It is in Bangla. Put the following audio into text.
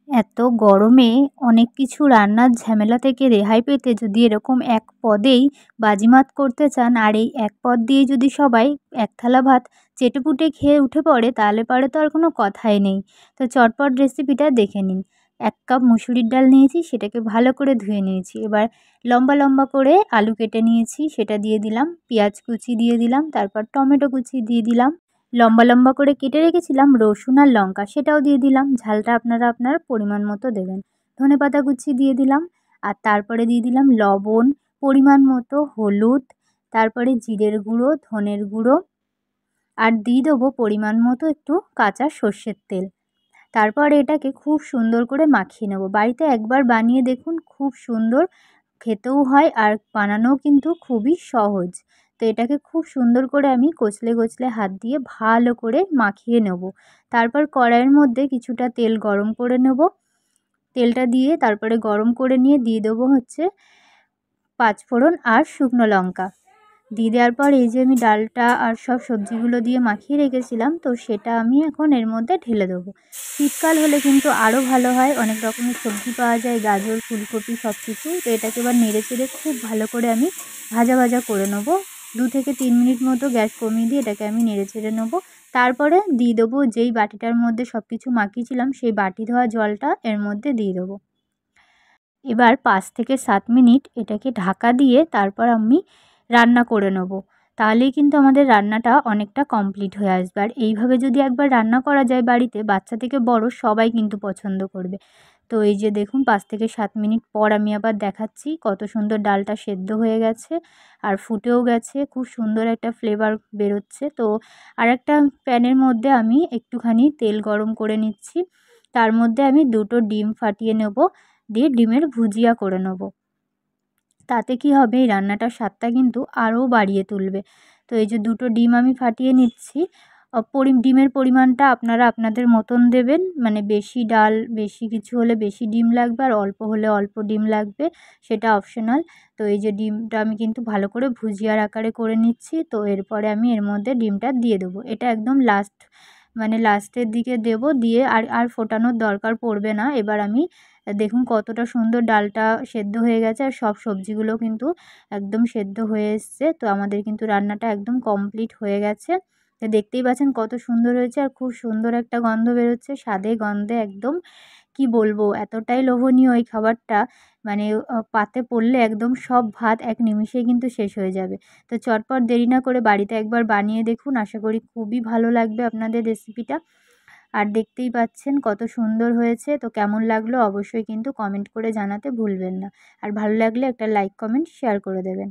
এত গরমে অনেক কিছু রান্নার ঝামেলা থেকে রেহাই পেতে যদি এরকম এক পদেই বাজিমাত করতে চান, আর এই এক পদ দিয়েই যদি সবাই এক থালা ভাত চেটেপুটে খেয়ে উঠে পড়ে, তাহলে পরে তো আর কোনো কথাই নেই। তো চটপট রেসিপিটা দেখে নিন। ১ কাপ মুসুরির ডাল নিয়েছি, সেটাকে ভালো করে ধুয়ে নিয়েছি। এবার লম্বা লম্বা করে আলু কেটে নিয়েছি, সেটা দিয়ে দিলাম। পেঁয়াজ কুচি দিয়ে দিলাম, তারপর টমেটো কুচি দিয়ে দিলাম। লম্বা লম্বা করে কেটে রেখেছিলাম রসুন আর লঙ্কা, সেটাও দিয়ে দিলাম। ঝালটা আপনারা আপনার পরিমাণ মতো দেবেন। ধনেপাতা কুচি দিয়ে দিলাম, আর তারপরে দিয়ে দিলাম লবণ, পরিমাণ মতো হলুদ, তারপরে জিরের গুঁড়ো, ধনের গুঁড়ো, আর দিয়ে দেবো পরিমাণ মতো একটু কাঁচা সর্ষের তেল। তারপর এটাকে খুব সুন্দর করে মাখিয়ে নেব। বাড়িতে একবার বানিয়ে দেখুন, খুব সুন্দর খেতেও হয় আর বানানোও কিন্তু খুবই সহজ। তো এটাকে খুব সুন্দর করে আমি কচলে কচলে হাত দিয়ে ভালো করে মাখিয়ে নেব। তারপর কড়াইয়ের মধ্যে কিছুটা তেল গরম করে নেব। তেলটা দিয়ে তারপরে গরম করে নিয়ে দিয়ে দেবো হচ্ছে ৫ ফোড়ন আর শুকনো লঙ্কা। দিয়ে দেওয়ার পর এই যে আমি ডালটা আর সব সবজিগুলো দিয়ে মাখিয়ে রেখেছিলাম, তো সেটা আমি এখন এর মধ্যে ঢেলে দেবো। শীতকাল হলে কিন্তু আরও ভালো হয়, অনেক রকমের সবজি পাওয়া যায়, গাজর, ফুলকপি সব কিছু। তো এটাকে এবার নেড়ে চেড়ে খুব ভালো করে আমি ভাজা ভাজা করে নেবো। ২ থেকে ৩ মিনিট মতো গ্যাস কমিয়ে দিয়ে এটাকে আমি নেড়ে চেড়ে নেবো। তারপরে দিয়ে দেবো যেই বাটিটার মধ্যে সব কিছু মাখিয়েছিলাম, সেই বাটি ধোয়া জলটা এর মধ্যে দিয়ে দেবো। এবার ৫ থেকে ৭ মিনিট এটাকে ঢাকা দিয়ে তারপর আমি রান্না করে নেব। তাহলেই কিন্তু আমাদের রান্নাটা অনেকটা কমপ্লিট হয়ে আসবে। আর এইভাবে যদি একবার রান্না করা যায় বাড়িতে, বাচ্চা থেকে বড় সবাই কিন্তু পছন্দ করবে। তো এই যে দেখুন ৫ থেকে ৭ মিনিট পর আমি আবার দেখাচ্ছি, কত সুন্দর ডালটা সেদ্ধ হয়ে গেছে আর ফুটেও গেছে। খুব সুন্দর একটা ফ্লেভার বেরোচ্ছে। তো আরেকটা প্যানের মধ্যে আমি একটুখানি তেল গরম করে নিচ্ছি। তার মধ্যে আমি ২ টো ডিম ফাটিয়ে নেব, দিয়ে ডিমের ভুজিয়া করে নেব। তাতে কি হবে, এই রান্নাটার স্বাদটা কিন্তু আরও বাড়িয়ে তুলবে। তো এই যে ২ টো ডিম আমি ফাটিয়ে নিচ্ছি। ডিমের পরিমাণটা আপনারা আপনাদের মতন দেবেন। মানে বেশি ডাল, বেশি কিছু হলে বেশি ডিম লাগবে, আর অল্প হলে অল্প ডিম লাগবে, সেটা অপশনাল। তো এই যে ডিমটা আমি কিন্তু ভালো করে ভুজিয়ার আকারে করে নিচ্ছি। তো এরপরে আমি এর মধ্যে ডিমটা দিয়ে দেবো। এটা একদম লাস্ট, মানে লাস্টের দিকে দেব, দিয়ে আর আর ফোটানোর দরকার পড়বে না। এবার আমি দেখুন কতটা সুন্দর ডালটা সেদ্ধ হয়ে গেছে, আর সব সবজিগুলো কিন্তু একদম সেদ্ধ হয়ে এসছে। তো আমাদের কিন্তু রান্নাটা একদম কমপ্লিট হয়ে গেছে। তো দেখতেই পাচ্ছেন কত সুন্দর হয়েছে, আর খুব সুন্দর একটা গন্ধ বেরোচ্ছে, স্বাদে গন্ধে একদম কি বলবো, এতটাই লোভনীয় এই খাবারটা। মানে পাতে পড়লে একদম সব ভাত এক নিমিষেই কিন্তু শেষ হয়ে যাবে। তো চটপট দেরি না করে বাড়িতে একবার বানিয়ে দেখুন, আশা করি খুবই ভালো লাগবে আপনাদের রেসিপিটা। আর দেখতেই পাচ্ছেন কত সুন্দর হয়েছে। তো কেমন লাগলো অবশ্যই কিন্তু কমেন্ট করে জানাতে ভুলবেন না। আর ভালো লাগলে একটা লাইক, কমেন্ট, শেয়ার করে দেবেন।